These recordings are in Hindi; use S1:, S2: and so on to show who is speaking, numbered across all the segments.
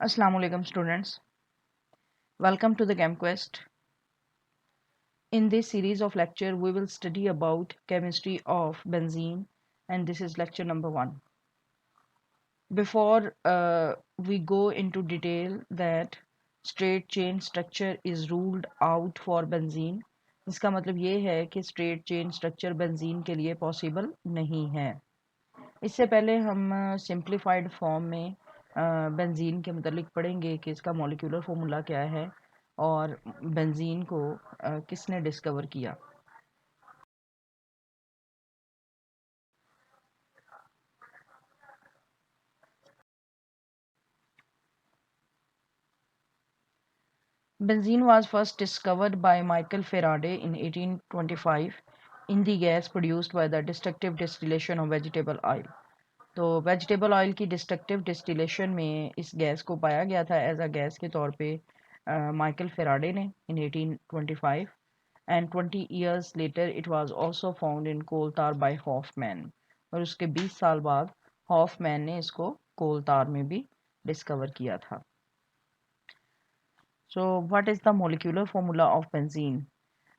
S1: Assalamu alaikum students. Welcome to the ChemQuest. In this series of lecture we will study about chemistry of benzene and this is lecture number 1. Before we go into detail that straight chain structure is ruled out for benzene, इसका मतलब ये है कि straight chain structure benzene के लिए possible नहीं है. इससे पहले हम simplified form में बेंजीन के मतलब पढ़ेंगे कि इसका मॉलिक्यूलर फॉर्मूला क्या है और बेंजीन को किसने डिस्कवर किया. Benzene was first discovered by Michael Faraday in 1825 in the gas produced by the destructive distillation of vegetable oil. तो वेजिटेबल ऑयल की डिस्ट्रक्टिव डिस्टिलेशन में इस गैस को पाया गया था एज अ गैस के तौर पे माइकल फेराडे ने इन 1825 and 20 years later it was also found in coal tar by Hoffman और उसके 20 साल बाद हॉफमैन ने इसको कोल तार में भी डिस्कवर किया था. So what is the molecular formula of benzene.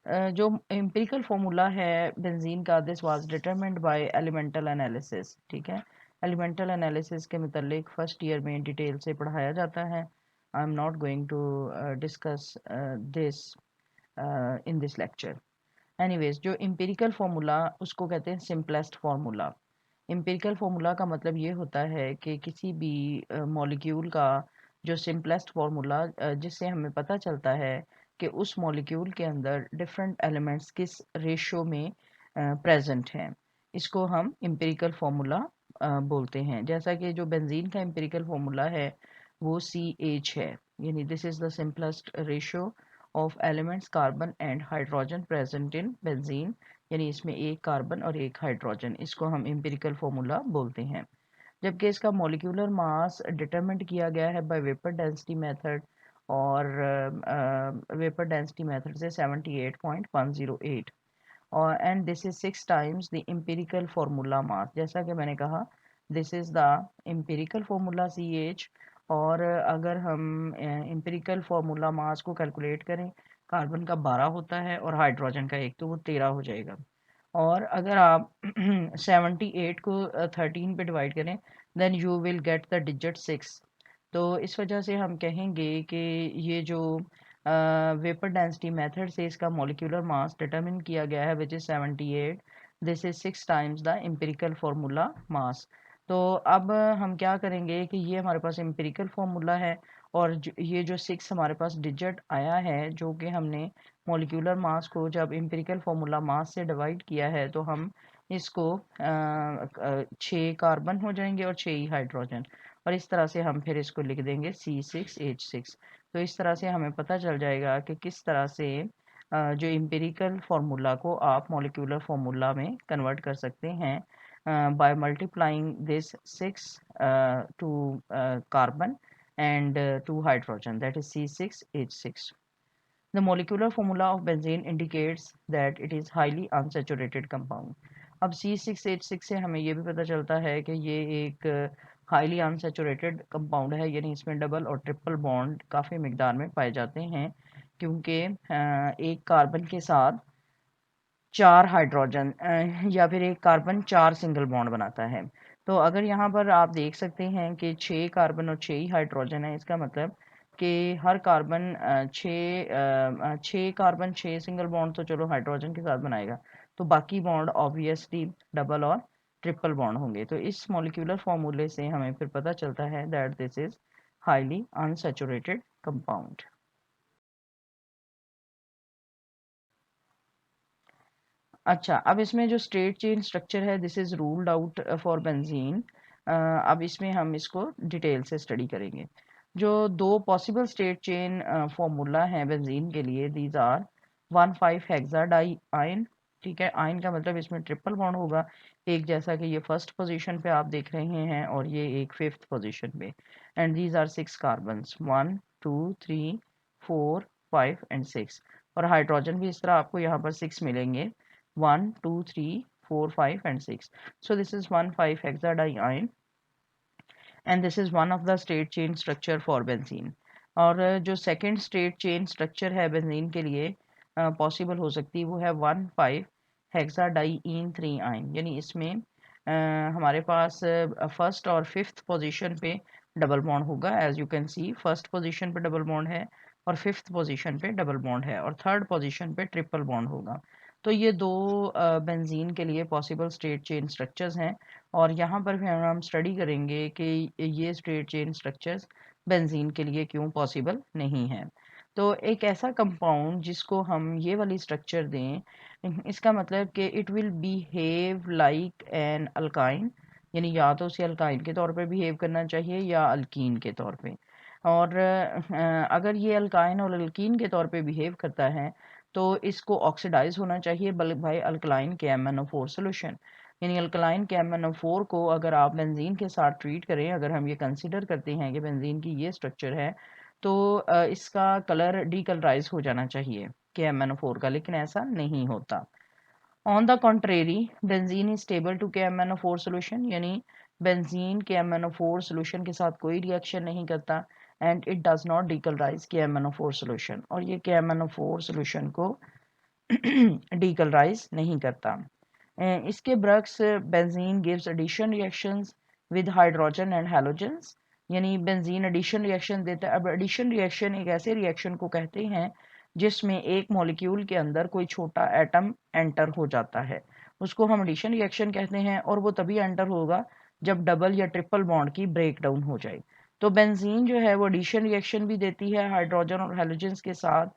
S1: जो एम्पिरिकल फार्मूला है बेंजीन का this was determined bye elemental analysis. ठीक है, एलिमेंटल एनालिसिस के मतलब फर्स्ट ईयर में डिटेल से पढ़ाया जाता है. I am not going to discuss this in this lecture. Anyways जो एम्पिरिकल फार्मूला उसको कहते हैं सिंपलेस्ट फार्मूला. एम्पिरिकल फार्मूला का मतलब ये होता है कि किसी भी मॉलिक्यूल का जो सिंपलेस्ट फार्मूला जिससे हमें पता चलता है कि उस मॉलिक्यूल के अंदर डिफरेंट एलिमेंट्स किस रेशो में प्रेजेंट हैं, इसको हम एम्पिरिकल फार्मूला बोलते हैं. जैसा कि जो बेंजीन का एम्पिरिकल फार्मूला है वो CH है, यानी this is the simplest ratio of elements carbon and hydrogen present in benzene, यानी इसमें एक कार्बन और एक हाइड्रोजन, इसको हम एम्पिरिकल फार्मूला बोलते हैं. जबकि इसका मॉलिक्यूलर मास डिटरमिन्ड किया गया है बाय वेपर डेंसिटी मेथड और वेपर डेंसिटी मेथड से 78.108 और and this is 6 times the empirical formula mass. जैसा कि मैंने कहा this is the empirical formula CH और अगर हम एम्पिरिकल फार्मूला मास को कैलकुलेट करें, कार्बन का 12 होता है और हाइड्रोजन का 1, तो वो 13 हो जाएगा. और अगर आप 78 को 13 पे डिवाइड करें then you will get the digit 6. तो इस वजह से हम कहेंगे कि ये जो वेपर डेंसिटी मेथड से इसका मॉलिक्यूलर मास डिटरमिन किया गया है which is 78, this is 6 times the empirical formula mass. तो अब हम क्या करेंगे कि ये हमारे पास एम्पिरिकल फार्मूला है और ये जो 6 हमारे पास डिजिट आया है जो कि हमने मॉलिक्यूलर मास को जब एम्पिरिकल फार्मूला मास से डिवाइड किया है तो हम इसको 6 कार्बन हो जाएंगे और 6 ही हाइड्रोजन, और इस तरह से हम फिर इसको लिख देंगे C6H6. तो इस तरह से हमें पता चल जाएगा कि किस तरह से जो एम्पिरिकल फार्मूला को आप मॉलिक्यूलर फार्मूला में कन्वर्ट कर सकते हैं by multiplying this 6 to carbon and 2 hydrogen, that is C6H6. The molecular formula of benzene indicates that it is highly unsaturated compound. अब C6H6 से हमें ये भी पता चलता है कि ये एक हाईली अनसेचुरेटेड कंपाउंड है, यानी इसमें डबल और ट्रिपल बॉन्ड काफ़ी मिकदार में पाए जाते हैं क्योंकि एक कार्बन के साथ 4 हाइड्रोजन या फिर एक कार्बन 4 सिंगल बॉन्ड बनाता है. तो अगर यहाँ पर आप देख सकते हैं कि 6 कार्बन और 6 ही हाइड्रोजन है, इसका मतलब कि हर कार्बन 6 कार्बन 6 सिंगल बॉन्ड तो चलो हाइड्रोजन के साथ बनाएगा, तो बाकी बॉन्ड ऑब्वियसली डबल और ट्रिपल बॉन्ड होंगे. तो इस मॉलिक्यूलर फॉर्मूले से हमें फिर पता चलता है that this is highly unsaturated compound. अच्छा, अब इसमें जो स्ट्रेट चेन स्ट्रक्चर है this is ruled out for benzene. अब इसमें हम इसको डिटेल से स्टडी करेंगे. जो दो पॉसिबल स्ट्रेट चेन फॉर्मूला हैं बेंजीन के लिए, दीज आर 1,5 हेक्साडाई आयन. ठीक है, आयन का मतलब इसमें ट्रिपल बॉन्ड होगा, एक जैसा कि ये फर्स्ट पोजीशन पे आप देख रहे हैं और ये एक फिफ्थ पोजीशन पे. And these are 6 carbons, 1 2 3 4 5 and 6. और हाइड्रोजन भी इस तरह आपको यहाँ पर 6 मिलेंगे, 1 2 3 4 5 and 6. So this is 1,5 hexadiene. And this is one of the state chain structure for benzene. और जो सेकेंड स्टेट चेन स्ट्रक्चर है बेंजीन के लिए पॉसिबल हो सकती है वो है 1,5 हेक्साडाइईन 3 आयन, यानी इसमें हमारे पास फर्स्ट और फिफ्थ पोजीशन पे डबल बॉन्ड होगा। As you can see first position पे डबल बॉन्ड है और फिफ्थ पोजीशन पे डबल बॉन्ड है और थर्ड पोजीशन पे ट्रिपल बॉन्ड होगा। तो ये दो बेंजीन के लिए पॉसिबल स्ट्रेट चेन स्ट्रक्चर्स हैं और यहाँ पर फिर हम स्टडी करेंगे कि ये स्ट्रेट चेन स्ट्रक्चर्स बेंजीन के लिए क्यों पॉसिबल नहीं है। तो एक ऐसा कंपाउंड जिसको हम ये वाली स्ट्रक्चर दें, इसका मतलब कि it will behave like an alkyne, यानी या तो उसे अल्काइन के तौर पे बिहेव करना चाहिए या अल्कीन के तौर पे। और अगर ये अल्काइन और अल्कीन के तौर पे बिहेव करता है तो इसको ऑक्सीडाइज होना चाहिए बाय अल्कलाइन KMnO4 सोल्यूशन। यानी अल्कलाइन KMnO4 को अगर आप बेंजीन के साथ ट्रीट करें, अगर हम ये कंसिडर करते हैं कि बेंजीन की ये स्ट्रक्चर है, तो इसका कलर डीकलराइज हो जाना चाहिए KMnO4 का, लेकिन ऐसा नहीं होता। On the contrary benzene is stable to KMnO4 solution, यानी बेंजीन KMnO4 सोल्यूशन के साथ कोई रिएक्शन नहीं करता and it does not decolourise KMnO4 solution, और ये KMnO4 सोल्यूशन को डीकलराइज नहीं करता। इसके ब्रक्स benzene gives addition reactions with hydrogen and halogens, यानी बेंजीन एडिशन रिएक्शन देता है। अब एडिशन रिएक्शन एक ऐसे रिएक्शन को कहते हैं जिसमें एक मॉलिक्यूल के अंदर कोई छोटा एटम एंटर हो जाता है, उसको हम एडिशन रिएक्शन कहते हैं। और वो तभी एंटर होगा जब डबल या ट्रिपल बॉन्ड की ब्रेक डाउन हो जाए। तो बेंजीन जो है वो एडिशन रिएक्शन भी देती है हाइड्रोजन और हैलोजेंस के साथ,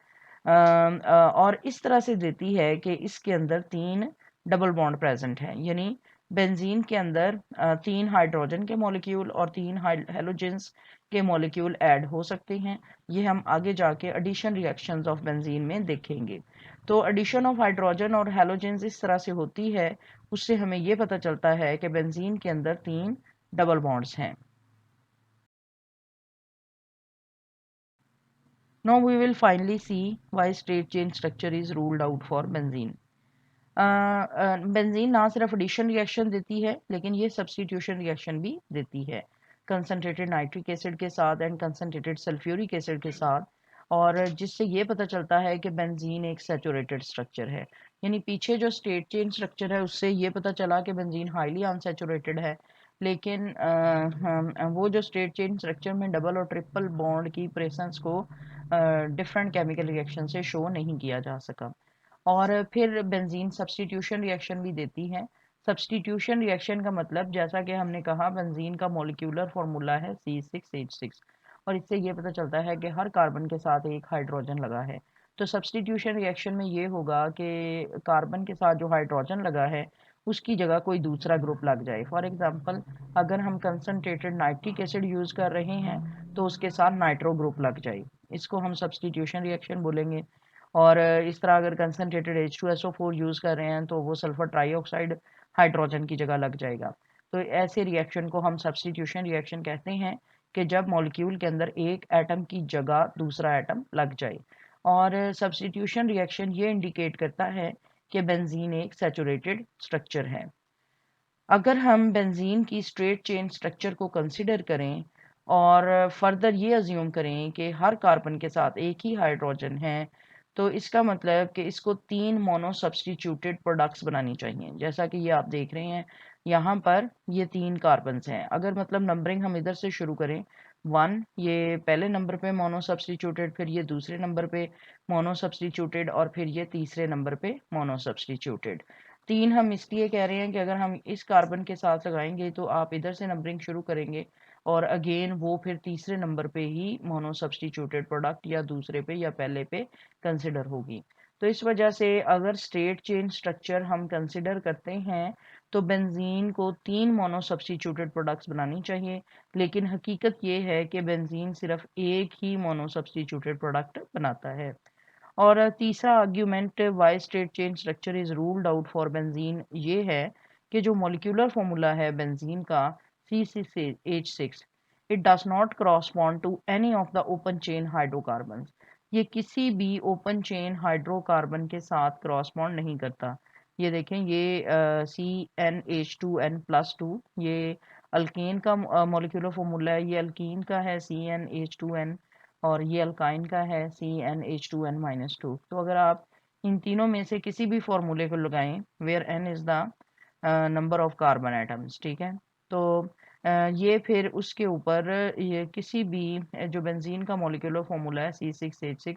S1: और इस तरह से देती है कि इसके अंदर 3 डबल बॉन्ड प्रेजेंट है, यानी बेंजीन के अंदर 3 हाइड्रोजन के मॉलिक्यूल और 3 हेलोजेंस के मॉलिक्यूल ऐड हो सकते हैं। ये हम आगे जाके एडिशन रिएक्शंस ऑफ बेंजीन में देखेंगे। तो एडिशन ऑफ हाइड्रोजन और हेलोजेंस इस तरह से होती है, उससे हमें ये पता चलता है कि बेंजीन के अंदर 3 डबल बॉन्ड्स हैं। Now we will finally see why straight chain structure is ruled out for benzene. Benzene ना सिर्फ एडिशन रिएक्शन देती है लेकिन ये सब्स्टिट्यूशन रिएक्शन भी देती है कंसनट्रेटेड नाइट्रिक एसिड के साथ एंड कंसनट्रेटेड सल्फ्यूरिक एसिड के साथ, और जिससे ये पता चलता है कि बेंजीन एक सैचुरेटेड स्ट्रक्चर है। यानी पीछे जो स्टेट चेन स्ट्रक्चर है उससे ये पता चला कि बेंजीन हाईली अनसैचुरेटेड है, लेकिन वो जो स्टेट चेन स्ट्रक्चर में डबल और ट्रिपल बॉन्ड की प्रेजेंस को डिफरेंट केमिकल रिएक्शन से शो नहीं किया जा सका। और फिर बेंजीन सब्स्टिट्यूशन रिएक्शन भी देती है। सब्स्टिट्यूशन रिएक्शन का मतलब, जैसा कि हमने कहा, बेंजीन का मॉलिक्यूलर फार्मूला है C6H6, और इससे ये पता चलता है कि हर कार्बन के साथ एक हाइड्रोजन लगा है। तो सब्स्टिट्यूशन रिएक्शन में ये होगा कि कार्बन के साथ जो हाइड्रोजन लगा है उसकी जगह कोई दूसरा ग्रुप लग जाए। फॉर एग्जांपल, अगर हम कंसनट्रेटेड नाइट्रिक एसिड यूज़ कर रहे हैं तो उसके साथ नाइट्रो ग्रुप लग जाए, इसको हम सब्स्टिट्यूशन रिएक्शन बोलेंगे। और इस तरह अगर कंसनट्रेटेड H2SO4 यूज़ कर रहे हैं तो वो सल्फर ट्राईऑक्साइड हाइड्रोजन की जगह लग जाएगा। तो ऐसे रिएक्शन को हम सब्स्टिट्यूशन रिएक्शन कहते हैं कि जब मॉलिक्यूल के अंदर एक एटम की जगह दूसरा एटम लग जाए। और सब्स्टिट्यूशन रिएक्शन ये इंडिकेट करता है कि बेंजीन एक सैचुरेटेड स्ट्रक्चर है। अगर हम बेंजीन की स्ट्रेट चेन स्ट्रक्चर को कंसिडर करें और फर्दर ये अज्यूम करें कि हर कार्बन के साथ एक ही हाइड्रोजन है, तो इसका मतलब कि इसको 3 मोनो सब्स्टिट्यूटेड प्रोडक्ट्स बनानी चाहिए। जैसा कि ये आप देख रहे हैं यहाँ पर ये 3 कार्बन्स हैं। अगर मतलब नंबरिंग हम इधर से शुरू करें, 1 ये पहले नंबर पे मोनो सब्स्टिट्यूटेड, फिर ये दूसरे नंबर पे मोनो सब्स्टिट्यूटेड और फिर ये तीसरे नंबर पे मोनो सब्स्टिट्यूटेड। 3 हम इसलिए कह रहे हैं कि अगर हम इस कार्बन के साथ लगाएंगे तो आप इधर से नंबरिंग शुरू करेंगे और अगेन वो फिर तीसरे नंबर पे ही मोनो सब्स्टिट्यूटेड प्रोडक्ट या दूसरे पे या पहले पे कंसिडर होगी। तो इस वजह से अगर स्ट्रेट चेन स्ट्रक्चर हम कंसिडर करते हैं तो बेंजीन को 3 मोनो सब्स्टिट्यूटेड प्रोडक्ट्स बनानी चाहिए, लेकिन हकीकत ये है कि बेंजीन सिर्फ एक ही मोनो सब्स्टिट्यूटेड प्रोडक्ट बनाता है। और तीसरा argument why straight chain structure is ruled out for benzene ये है कि जो मॉलिक्यूलर फॉर्मूला है बेंजीन का C6H6, it does not correspond to any of the open chain hydrocarbon. ये किसी भी ओपन चेन हाइड्रोकार्बन के साथ क्रॉस बॉन्ड नहीं करता। ये देखें, ये CnH2n+2 ये अल्केन का मॉलिक्यूलर फॉर्मूला है, ये अल्कीन का है CnH2n, और ये अल्काइन का है CnH2n-2। तो अगर आप इन तीनों में से किसी भी फॉर्मूले को लगाएं, where n is the number of carbon atoms, ठीक है, तो ये फिर उसके ऊपर ये किसी भी जो बेंजीन का मॉलिक्यूलर फॉर्मूला है C6H6,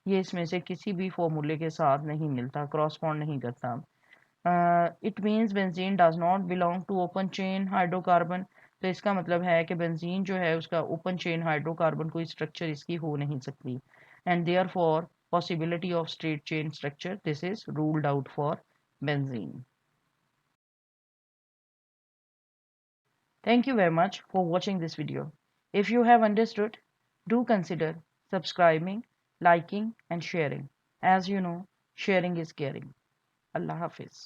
S1: ये इसमें से किसी भी फॉर्मूले के साथ नहीं मिलता, क्रॉसपॉन्ड नहीं करता। It means benzene does not belong to open chain hydrocarbon. तो इसका मतलब है कि बेंजीन जो है उसका ओपन चेन हाइड्रोकार्बन कोई स्ट्रक्चर इसकी हो नहीं सकती, and therefore possibility of straight chain structure, this is ruled out for benzene. Thank you very much for watching this video. If you have understood, do consider subscribing, liking and sharing. As you know, sharing is caring. Allah Hafiz.